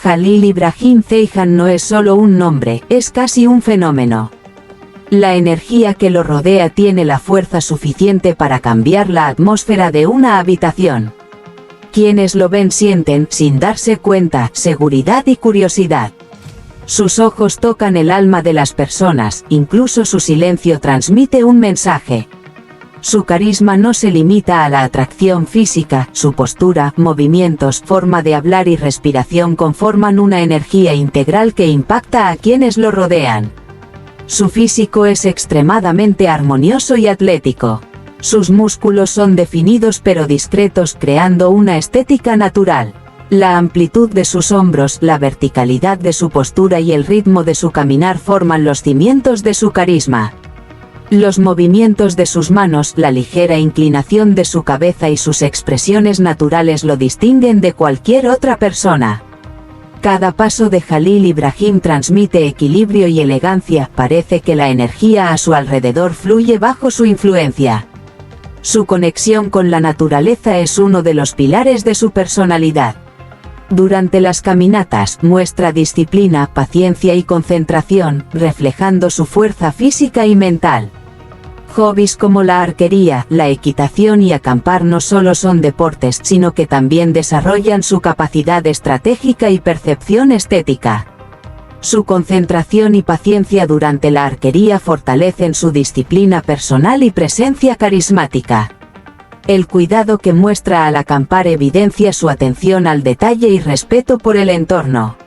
Jalil Ibrahim Ceyhan no es solo un nombre, es casi un fenómeno. La energía que lo rodea tiene la fuerza suficiente para cambiar la atmósfera de una habitación. Quienes lo ven sienten, sin darse cuenta, seguridad y curiosidad. Sus ojos tocan el alma de las personas, incluso su silencio transmite un mensaje. Su carisma no se limita a la atracción física, su postura, movimientos, forma de hablar y respiración conforman una energía integral que impacta a quienes lo rodean. Su físico es extremadamente armonioso y atlético. Sus músculos son definidos pero discretos, creando una estética natural. La amplitud de sus hombros, la verticalidad de su postura y el ritmo de su caminar forman los cimientos de su carisma. Los movimientos de sus manos, la ligera inclinación de su cabeza y sus expresiones naturales lo distinguen de cualquier otra persona. Cada paso de Jalil Ibrahim transmite equilibrio y elegancia, parece que la energía a su alrededor fluye bajo su influencia. Su conexión con la naturaleza es uno de los pilares de su personalidad. Durante las caminatas, muestra disciplina, paciencia y concentración, reflejando su fuerza física y mental. Hobbies como la arquería, la equitación y acampar no solo son deportes, sino que también desarrollan su capacidad estratégica y percepción estética. Su concentración y paciencia durante la arquería fortalecen su disciplina personal y presencia carismática. El cuidado que muestra al acampar evidencia su atención al detalle y respeto por el entorno.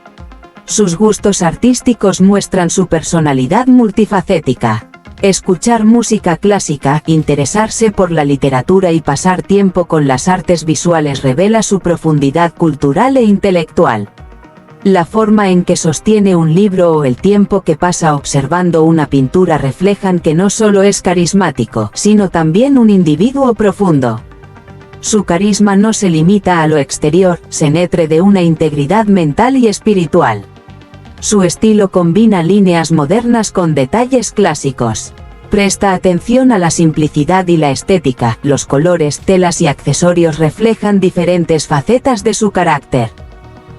Sus gustos artísticos muestran su personalidad multifacética. Escuchar música clásica, interesarse por la literatura y pasar tiempo con las artes visuales revela su profundidad cultural e intelectual. La forma en que sostiene un libro o el tiempo que pasa observando una pintura reflejan que no solo es carismático, sino también un individuo profundo. Su carisma no se limita a lo exterior, se nutre de una integridad mental y espiritual. Su estilo combina líneas modernas con detalles clásicos. Presta atención a la simplicidad y la estética, los colores, telas y accesorios reflejan diferentes facetas de su carácter.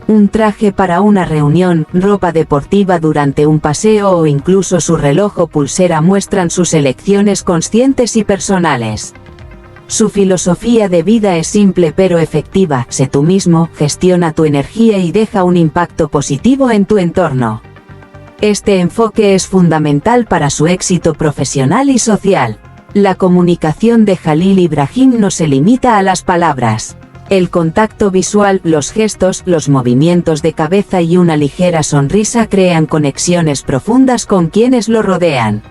Un traje para una reunión, ropa deportiva durante un paseo o incluso su reloj o pulsera muestran sus elecciones conscientes y personales. Su filosofía de vida es simple pero efectiva: sé tú mismo, gestiona tu energía y deja un impacto positivo en tu entorno. Este enfoque es fundamental para su éxito profesional y social. La comunicación de Jalil Ibrahim no se limita a las palabras. El contacto visual, los gestos, los movimientos de cabeza y una ligera sonrisa crean conexiones profundas con quienes lo rodean.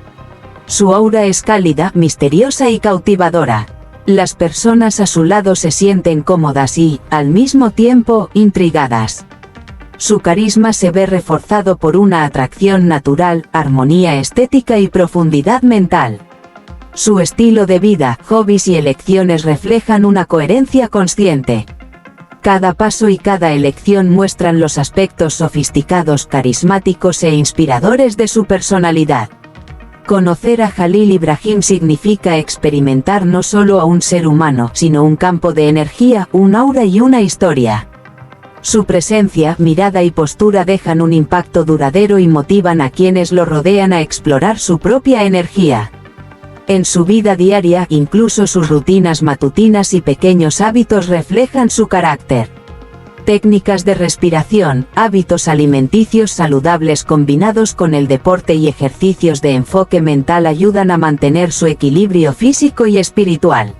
Su aura es cálida, misteriosa y cautivadora. Las personas a su lado se sienten cómodas y, al mismo tiempo, intrigadas. Su carisma se ve reforzado por una atracción natural, armonía estética y profundidad mental. Su estilo de vida, hobbies y elecciones reflejan una coherencia consciente. Cada paso y cada elección muestran los aspectos sofisticados, carismáticos e inspiradores de su personalidad. Conocer a Jalil Ibrahim significa experimentar no solo a un ser humano, sino un campo de energía, un aura y una historia. Su presencia, mirada y postura dejan un impacto duradero y motivan a quienes lo rodean a explorar su propia energía. En su vida diaria, incluso sus rutinas matutinas y pequeños hábitos reflejan su carácter. Técnicas de respiración, hábitos alimenticios saludables combinados con el deporte y ejercicios de enfoque mental ayudan a mantener su equilibrio físico y espiritual.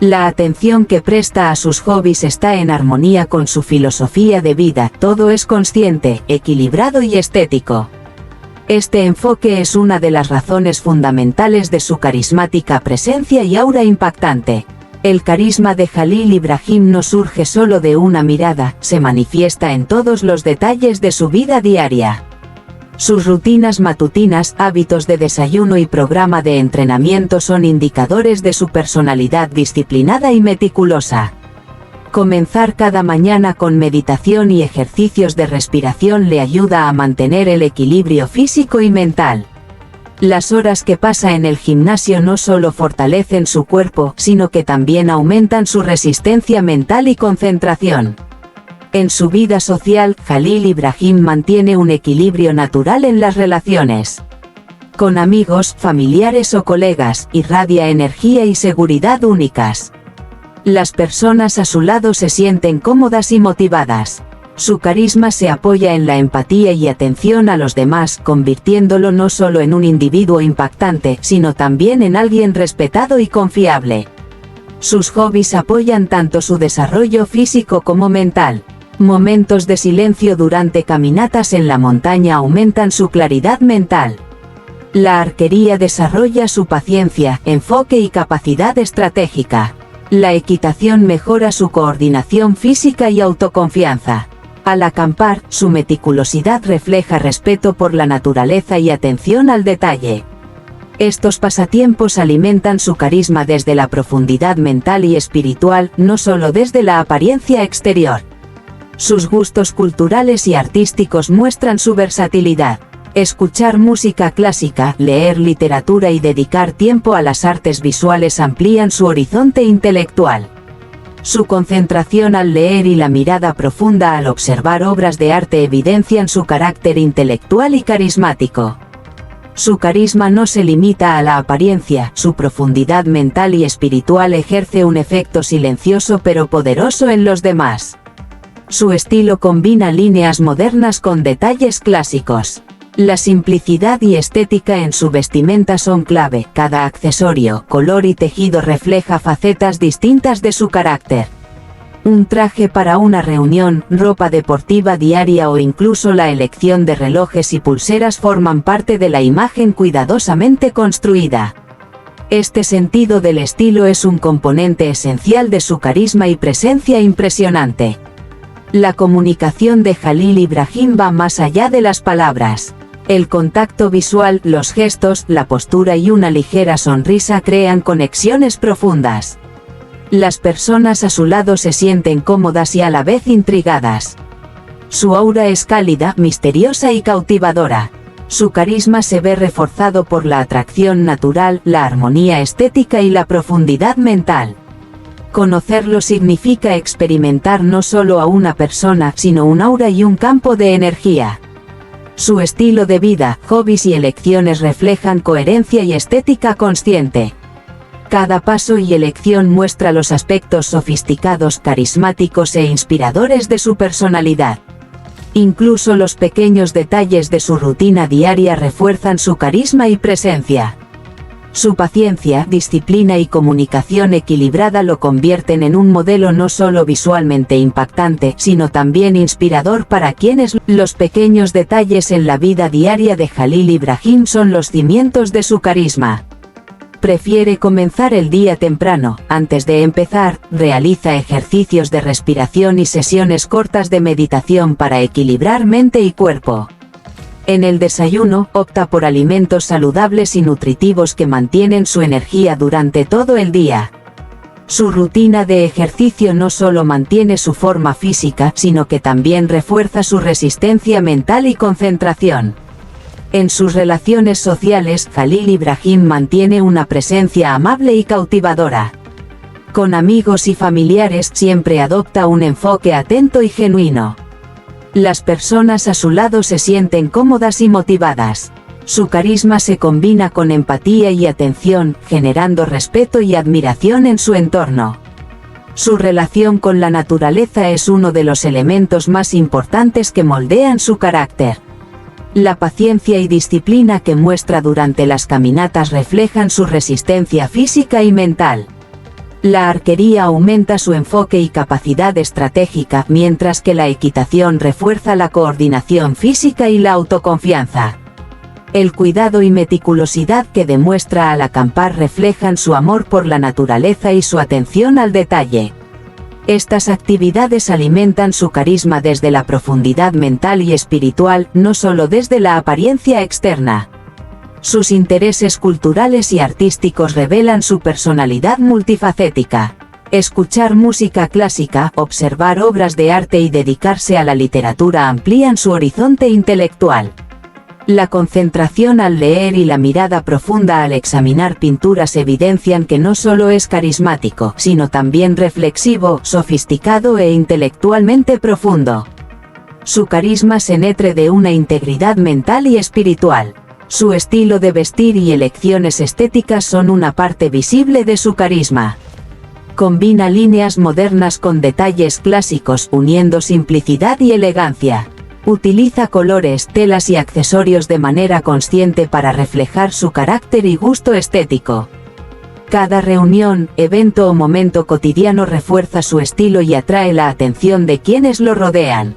La atención que presta a sus hobbies está en armonía con su filosofía de vida, todo es consciente, equilibrado y estético. Este enfoque es una de las razones fundamentales de su carismática presencia y aura impactante. El carisma de Jalil Ibrahim no surge solo de una mirada, se manifiesta en todos los detalles de su vida diaria. Sus rutinas matutinas, hábitos de desayuno y programa de entrenamiento son indicadores de su personalidad disciplinada y meticulosa. Comenzar cada mañana con meditación y ejercicios de respiración le ayuda a mantener el equilibrio físico y mental. Las horas que pasa en el gimnasio no solo fortalecen su cuerpo, sino que también aumentan su resistencia mental y concentración. En su vida social, Jalil Ibrahim mantiene un equilibrio natural en las relaciones. Con amigos, familiares o colegas, irradia energía y seguridad únicas. Las personas a su lado se sienten cómodas y motivadas. Su carisma se apoya en la empatía y atención a los demás, convirtiéndolo no solo en un individuo impactante, sino también en alguien respetado y confiable. Sus hobbies apoyan tanto su desarrollo físico como mental. Momentos de silencio durante caminatas en la montaña aumentan su claridad mental. La arquería desarrolla su paciencia, enfoque y capacidad estratégica. La equitación mejora su coordinación física y autoconfianza. Al acampar, su meticulosidad refleja respeto por la naturaleza y atención al detalle. Estos pasatiempos alimentan su carisma desde la profundidad mental y espiritual, no solo desde la apariencia exterior. Sus gustos culturales y artísticos muestran su versatilidad. Escuchar música clásica, leer literatura y dedicar tiempo a las artes visuales amplían su horizonte intelectual. Su concentración al leer y la mirada profunda al observar obras de arte evidencian su carácter intelectual y carismático. Su carisma no se limita a la apariencia, su profundidad mental y espiritual ejerce un efecto silencioso pero poderoso en los demás. Su estilo combina líneas modernas con detalles clásicos. La simplicidad y estética en su vestimenta son clave. Cada accesorio, color y tejido refleja facetas distintas de su carácter. Un traje para una reunión, ropa deportiva diaria o incluso la elección de relojes y pulseras forman parte de la imagen cuidadosamente construida. Este sentido del estilo es un componente esencial de su carisma y presencia impresionante. La comunicación de Jalil Ibrahim va más allá de las palabras. El contacto visual, los gestos, la postura y una ligera sonrisa crean conexiones profundas. Las personas a su lado se sienten cómodas y a la vez intrigadas. Su aura es cálida, misteriosa y cautivadora. Su carisma se ve reforzado por la atracción natural, la armonía estética y la profundidad mental. Conocerlo significa experimentar no solo a una persona, sino un aura y un campo de energía. Su estilo de vida, hobbies y elecciones reflejan coherencia y estética consciente. Cada paso y elección muestra los aspectos sofisticados, carismáticos e inspiradores de su personalidad. Incluso los pequeños detalles de su rutina diaria refuerzan su carisma y presencia. Su paciencia, disciplina y comunicación equilibrada lo convierten en un modelo no solo visualmente impactante, sino también inspirador para quienes. Los pequeños detalles en la vida diaria de Jalil Ibrahim son los cimientos de su carisma. Prefiere comenzar el día temprano. Antes de empezar, realiza ejercicios de respiración y sesiones cortas de meditación para equilibrar mente y cuerpo. En el desayuno, opta por alimentos saludables y nutritivos que mantienen su energía durante todo el día. Su rutina de ejercicio no solo mantiene su forma física, sino que también refuerza su resistencia mental y concentración. En sus relaciones sociales, Jalil Ibrahim mantiene una presencia amable y cautivadora. Con amigos y familiares siempre adopta un enfoque atento y genuino. Las personas a su lado se sienten cómodas y motivadas. Su carisma se combina con empatía y atención, generando respeto y admiración en su entorno. Su relación con la naturaleza es uno de los elementos más importantes que moldean su carácter. La paciencia y disciplina que muestra durante las caminatas reflejan su resistencia física y mental. La arquería aumenta su enfoque y capacidad estratégica, mientras que la equitación refuerza la coordinación física y la autoconfianza. El cuidado y meticulosidad que demuestra al acampar reflejan su amor por la naturaleza y su atención al detalle. Estas actividades alimentan su carisma desde la profundidad mental y espiritual, no solo desde la apariencia externa. Sus intereses culturales y artísticos revelan su personalidad multifacética. Escuchar música clásica, observar obras de arte y dedicarse a la literatura amplían su horizonte intelectual. La concentración al leer y la mirada profunda al examinar pinturas evidencian que no solo es carismático, sino también reflexivo, sofisticado e intelectualmente profundo. Su carisma se nutre de una integridad mental y espiritual. Su estilo de vestir y elecciones estéticas son una parte visible de su carisma. Combina líneas modernas con detalles clásicos, uniendo simplicidad y elegancia. Utiliza colores, telas y accesorios de manera consciente para reflejar su carácter y gusto estético. Cada reunión, evento o momento cotidiano refuerza su estilo y atrae la atención de quienes lo rodean.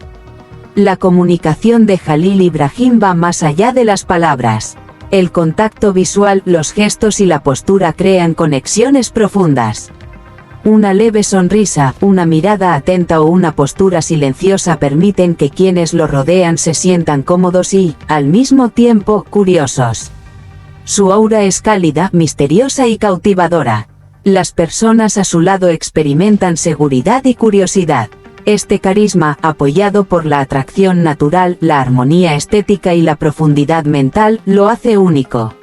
La comunicación de Jalil Ibrahim va más allá de las palabras. El contacto visual, los gestos y la postura crean conexiones profundas. Una leve sonrisa, una mirada atenta o una postura silenciosa permiten que quienes lo rodean se sientan cómodos y, al mismo tiempo, curiosos. Su aura es cálida, misteriosa y cautivadora. Las personas a su lado experimentan seguridad y curiosidad. Este carisma, apoyado por la atracción natural, la armonía estética y la profundidad mental, lo hace único.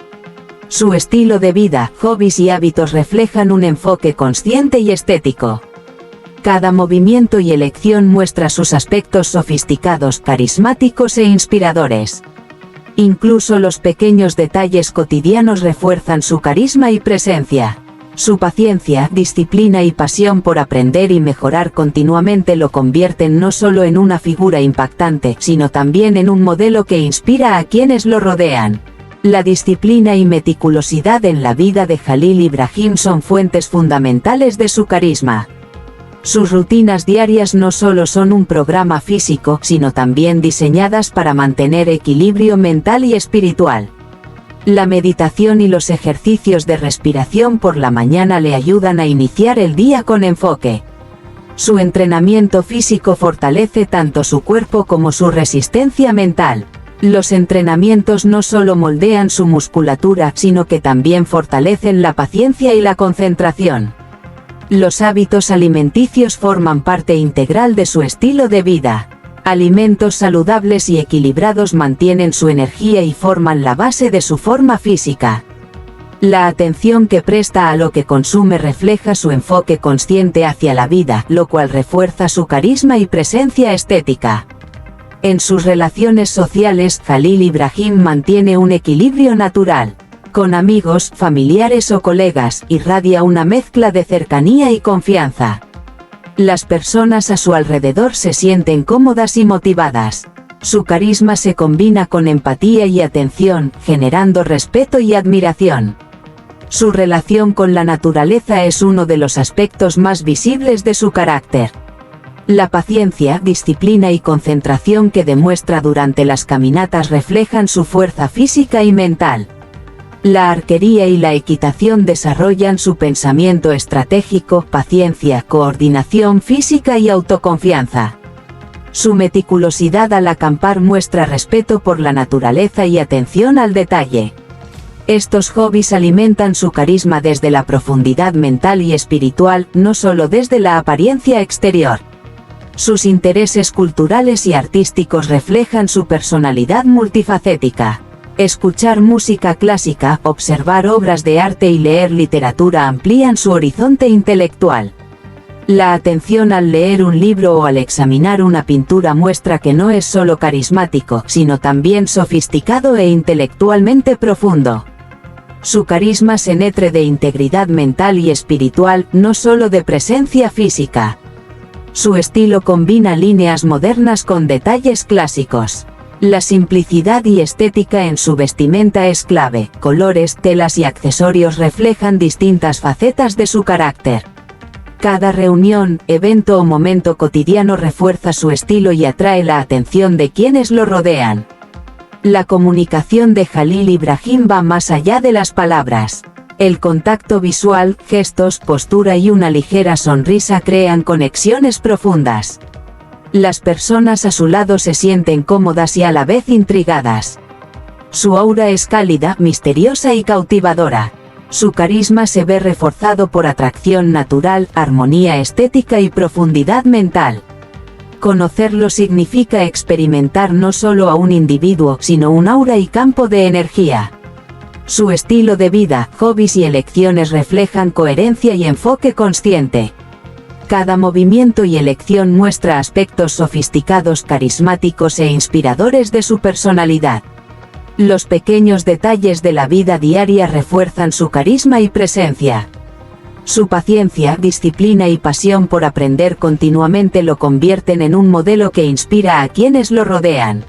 Su estilo de vida, hobbies y hábitos reflejan un enfoque consciente y estético. Cada movimiento y elección muestra sus aspectos sofisticados, carismáticos e inspiradores. Incluso los pequeños detalles cotidianos refuerzan su carisma y presencia. Su paciencia, disciplina y pasión por aprender y mejorar continuamente lo convierten no solo en una figura impactante, sino también en un modelo que inspira a quienes lo rodean. La disciplina y meticulosidad en la vida de Jalil Ibrahim son fuentes fundamentales de su carisma. Sus rutinas diarias no solo son un programa físico, sino también diseñadas para mantener equilibrio mental y espiritual. La meditación y los ejercicios de respiración por la mañana le ayudan a iniciar el día con enfoque. Su entrenamiento físico fortalece tanto su cuerpo como su resistencia mental. Los entrenamientos no solo moldean su musculatura, sino que también fortalecen la paciencia y la concentración. Los hábitos alimenticios forman parte integral de su estilo de vida. Alimentos saludables y equilibrados mantienen su energía y forman la base de su forma física. La atención que presta a lo que consume refleja su enfoque consciente hacia la vida, lo cual refuerza su carisma y presencia estética. En sus relaciones sociales, Jalil Ibrahim mantiene un equilibrio natural. Con amigos, familiares o colegas, irradia una mezcla de cercanía y confianza. Las personas a su alrededor se sienten cómodas y motivadas. Su carisma se combina con empatía y atención, generando respeto y admiración. Su relación con la naturaleza es uno de los aspectos más visibles de su carácter. La paciencia, disciplina y concentración que demuestra durante las caminatas reflejan su fuerza física y mental. La arquería y la equitación desarrollan su pensamiento estratégico, paciencia, coordinación física y autoconfianza. Su meticulosidad al acampar muestra respeto por la naturaleza y atención al detalle. Estos hobbies alimentan su carisma desde la profundidad mental y espiritual, no solo desde la apariencia exterior. Sus intereses culturales y artísticos reflejan su personalidad multifacética. Escuchar música clásica, observar obras de arte y leer literatura amplían su horizonte intelectual. La atención al leer un libro o al examinar una pintura muestra que no es solo carismático, sino también sofisticado e intelectualmente profundo. Su carisma se nutre de integridad mental y espiritual, no solo de presencia física. Su estilo combina líneas modernas con detalles clásicos. La simplicidad y estética en su vestimenta es clave. Colores, telas y accesorios reflejan distintas facetas de su carácter. Cada reunión, evento o momento cotidiano refuerza su estilo y atrae la atención de quienes lo rodean. La comunicación de Jalil Ibrahim va más allá de las palabras. El contacto visual, gestos, postura y una ligera sonrisa crean conexiones profundas. Las personas a su lado se sienten cómodas y a la vez intrigadas. Su aura es cálida, misteriosa y cautivadora. Su carisma se ve reforzado por atracción natural, armonía estética y profundidad mental. Conocerlo significa experimentar no solo a un individuo, sino un aura y campo de energía. Su estilo de vida, hobbies y elecciones reflejan coherencia y enfoque consciente. Cada movimiento y elección muestra aspectos sofisticados, carismáticos e inspiradores de su personalidad. Los pequeños detalles de la vida diaria refuerzan su carisma y presencia. Su paciencia, disciplina y pasión por aprender continuamente lo convierten en un modelo que inspira a quienes lo rodean.